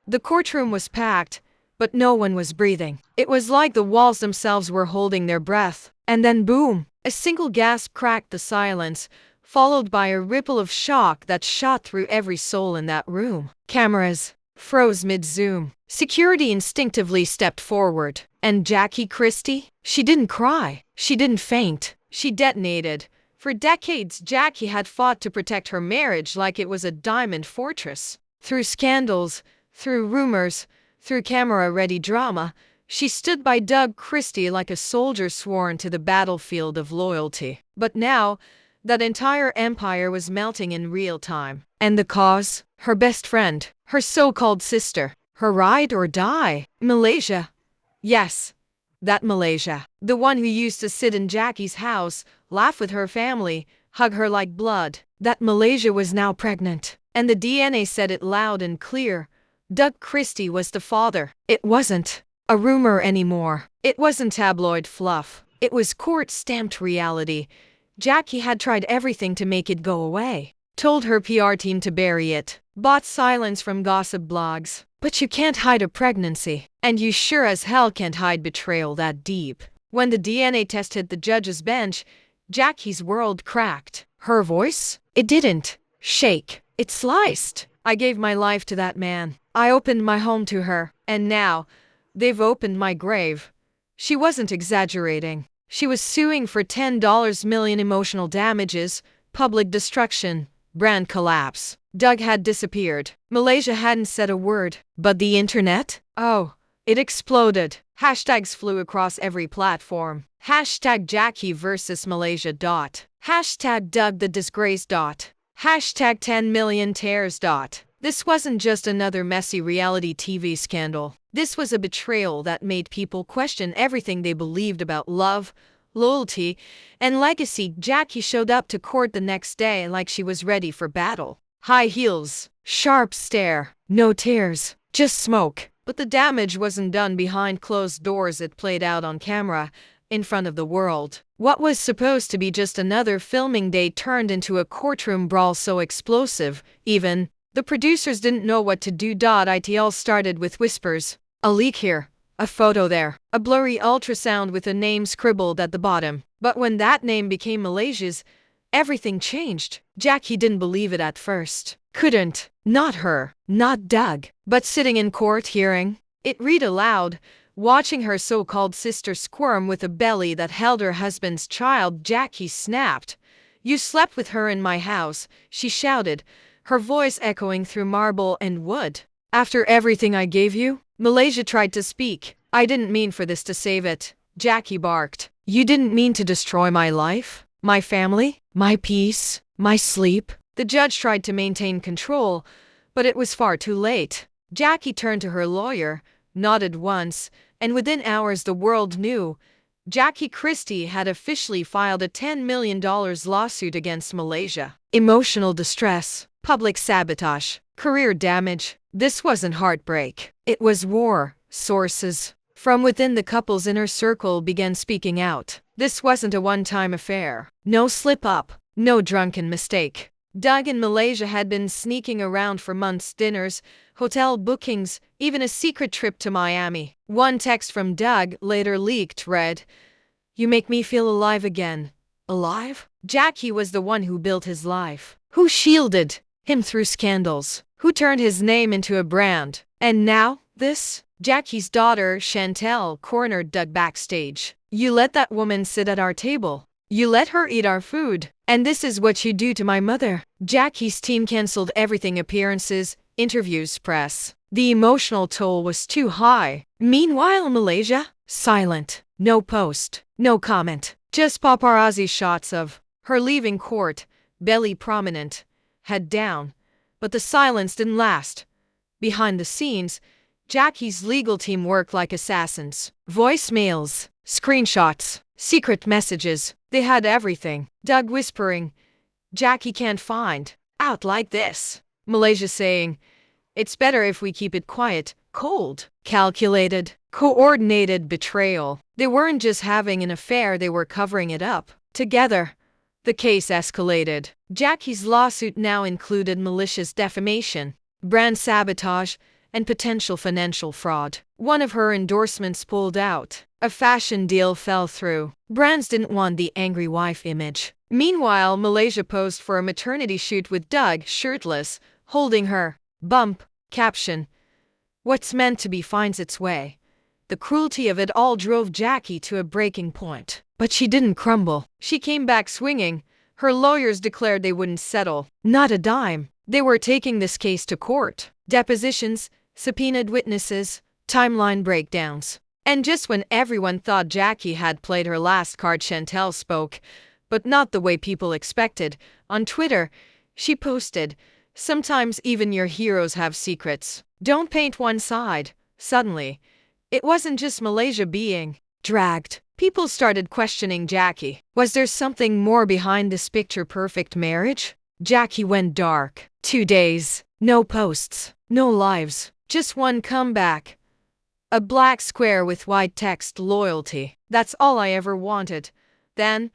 The courtroom was packed, but no one was breathing. It was like the walls themselves were holding their breath. And then boom! A single gasp cracked the silence, followed by a ripple of shock that shot through every soul in that room. Cameras froze mid-zoom. Security instinctively stepped forward. And Jackie Christie? She didn't cry. She didn't faint. She detonated. For decades, Jackie had fought to protect her marriage like it was a diamond fortress. Through scandals, through rumors, through camera-ready drama, she stood by Doug Christie like a soldier sworn to the battlefield of loyalty. But now, that entire empire was melting in real time. And the cause? Her best friend, her so-called sister, her ride or die. Malaysia. Yes, that Malaysia. The one who used to sit in Jackie's house, laugh with her family, hug her like blood. That Malaysia was now pregnant. And the DNA said it loud and clear. Doug Christie was the father. It wasn't a rumor anymore. It wasn't tabloid fluff. It was court-stamped reality. Jackie had tried everything to make it go away. Told her PR team to bury it. Bought silence from gossip blogs. But you can't hide a pregnancy. And you sure as hell can't hide betrayal that deep. When the DNA test hit the judge's bench, Jackie's world cracked. Her voice? It didn't shake. It sliced. I gave my life to that man. I opened my home to her. And now, they've opened my grave. She wasn't exaggerating. She was suing for $10 million emotional damages, public destruction, brand collapse. Doug had disappeared. Malaysia hadn't said a word. But the internet? Oh, it exploded. Hashtags flew across every platform. Hashtag Jackie versus Malaysia. Hashtag Doug the disgrace. Hashtag 10 million tears. This wasn't just another messy reality TV scandal. This was a betrayal that made people question everything they believed about love, loyalty, and legacy. Jackie showed up to court the next day like she was ready for battle. High heels, sharp stare, no tears, just smoke. But the damage wasn't done behind closed doors. It played out on camera, in front of the world. What was supposed to be just another filming day turned into a courtroom brawl so explosive, even the producers didn't know what to do. It all started with whispers. A leak here, a photo there, a blurry ultrasound with a name scribbled at the bottom. But when that name became Malaysia's, everything changed. Jackie didn't believe it at first. Couldn't. Not her. Not Doug. But sitting in court hearing it read aloud, watching her so-called sister squirm with a belly that held her husband's child, Jackie snapped. "You slept with her in my house," she shouted, her voice echoing through marble and wood. "After everything I gave you?" Malaysia tried to speak. "I didn't mean for this to save it," Jackie barked. "You didn't mean to destroy my life, my family, my peace, my sleep?" The judge tried to maintain control, but it was far too late. Jackie turned to her lawyer, nodded once, and within hours the world knew. Jackie Christie had officially filed a $10 million lawsuit against Malaysia. Emotional distress, public sabotage, career damage. This wasn't heartbreak. It was war. Sources from within the couple's inner circle began speaking out. This wasn't a one-time affair. No slip-up. No drunken mistake. Doug in Malaysia had been sneaking around for months. Dinners, hotel bookings, even a secret trip to Miami. One text from Doug, later leaked, read, "You make me feel alive again." Alive? Jackie was the one who built his life. Who shielded him through scandals. Who turned his name into a brand. And now, this? Jackie's daughter, Chantel, cornered Doug backstage. "You let that woman sit at our table. You let her eat our food. And this is what you do to my mother." Jackie's team canceled everything: appearances, interviews, press. The emotional toll was too high. Meanwhile, Malaysia? Silent. No post. No comment. Just paparazzi shots of her leaving court, belly prominent, head down. But the silence didn't last. Behind the scenes, Jackie's legal team worked like assassins. Voicemails, screenshots, secret messages. They had everything. Doug whispering, "Jackie can't find out like this." Malaysia saying, "It's better if we keep it quiet." Cold, calculated, coordinated betrayal. They weren't just having an affair, they were covering it up. Together. The case escalated. Jackie's lawsuit now included malicious defamation, brand sabotage, and potential financial fraud. One of her endorsements pulled out. A fashion deal fell through. Brands didn't want the angry wife image. Meanwhile, Malaysia posed for a maternity shoot with Doug shirtless, holding her. Bump. Caption. What's meant to be finds its way. The cruelty of it all drove Jackie to a breaking point. But she didn't crumble. She came back swinging. Her lawyers declared they wouldn't settle. Not a dime. They were taking this case to court. Depositions, subpoenaed witnesses, timeline breakdowns. And just when everyone thought Jackie had played her last card, Chantel spoke, but not the way people expected. On Twitter, she posted, "Sometimes even your heroes have secrets. Don't paint one side." Suddenly, it wasn't just Malaysia being dragged. People started questioning Jackie. Was there something more behind this picture-perfect marriage? Jackie went dark. 2 days. No posts. No lives. Just one comeback. A black square with white text, loyalty. That's all I ever wanted. Then,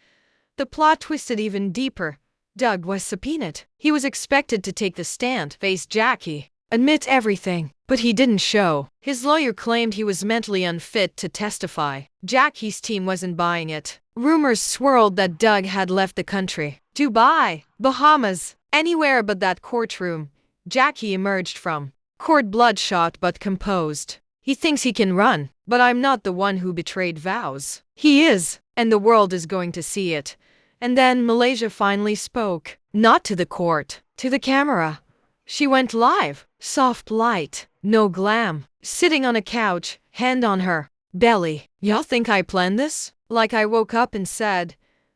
the plot twisted even deeper. Doug was subpoenaed. He was expected to take the stand, face Jackie, admit everything. But he didn't show. His lawyer claimed he was mentally unfit to testify. Jackie's team wasn't buying it. Rumors swirled that Doug had left the country. Dubai, Bahamas, anywhere but that courtroom. Jackie emerged from court bloodshot but composed. He thinks he can run, but I'm not the one who betrayed vows. He is, and the world is going to see it. And then Malaysia finally spoke. Not to the court, to the camera. She went live. Soft light, no glam. Sitting on a couch, hand on her belly. Y'all think I planned this? Like I woke up and said,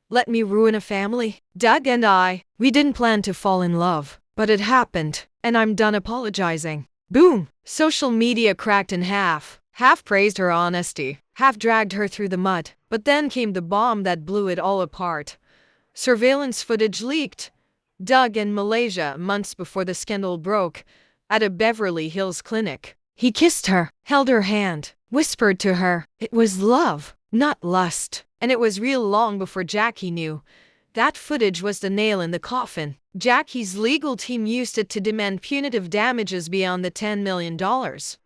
"Let me ruin a family"? Doug and I, we didn't plan to fall in love. But it happened, and I'm done apologizing. Boom! Social media cracked in half. Half praised her honesty, half dragged her through the mud. But then came the bomb that blew it all apart. Surveillance footage leaked. Doug in Malaysia months before the scandal broke, at a Beverly Hills clinic. He kissed her, held her hand, whispered to her. It was love, not lust. And it was real long before Jackie knew. That footage was the nail in the coffin. Jackie's legal team used it to demand punitive damages beyond the $10 million.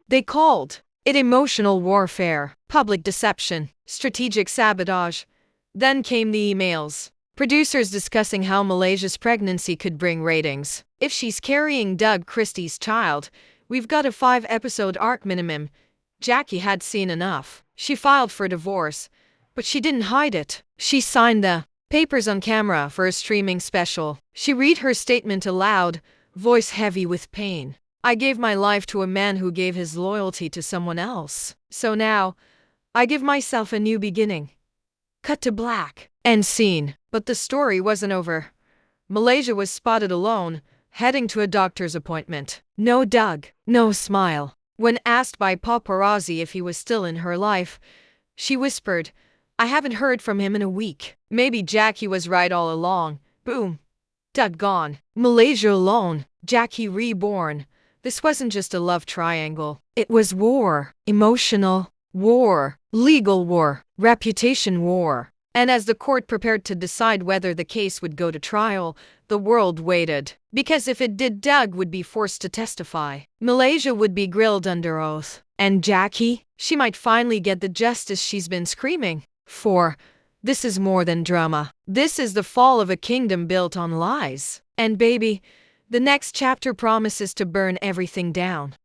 They called it emotional warfare, public deception, strategic sabotage. Then came the emails. Producers discussing how Malaysia's pregnancy could bring ratings. If she's carrying Doug Christie's child, we've got a 5-episode arc minimum. Jackie had seen enough. She filed for divorce, but she didn't hide it. She signed the papers on camera for a streaming special. She read her statement aloud, voice heavy with pain. "I gave my life to a man who gave his loyalty to someone else. So now, I give myself a new beginning." Cut to black. End scene. But the story wasn't over. Malaysia was spotted alone, heading to a doctor's appointment. No Doug. No smile. When asked by paparazzi if he was still in her life, she whispered, "I haven't heard from him in a week." Maybe Jackie was right all along. Boom. Doug gone. Malaysia alone. Jackie reborn. This wasn't just a love triangle. It was war. Emotional war. Legal war. Reputation war. And as the court prepared to decide whether the case would go to trial, the world waited. Because if it did, Doug would be forced to testify. Malaysia would be grilled under oath. And Jackie? She might finally get the justice she's been screaming for. This is more than drama. This is the fall of a kingdom built on lies. And baby, the next chapter promises to burn everything down.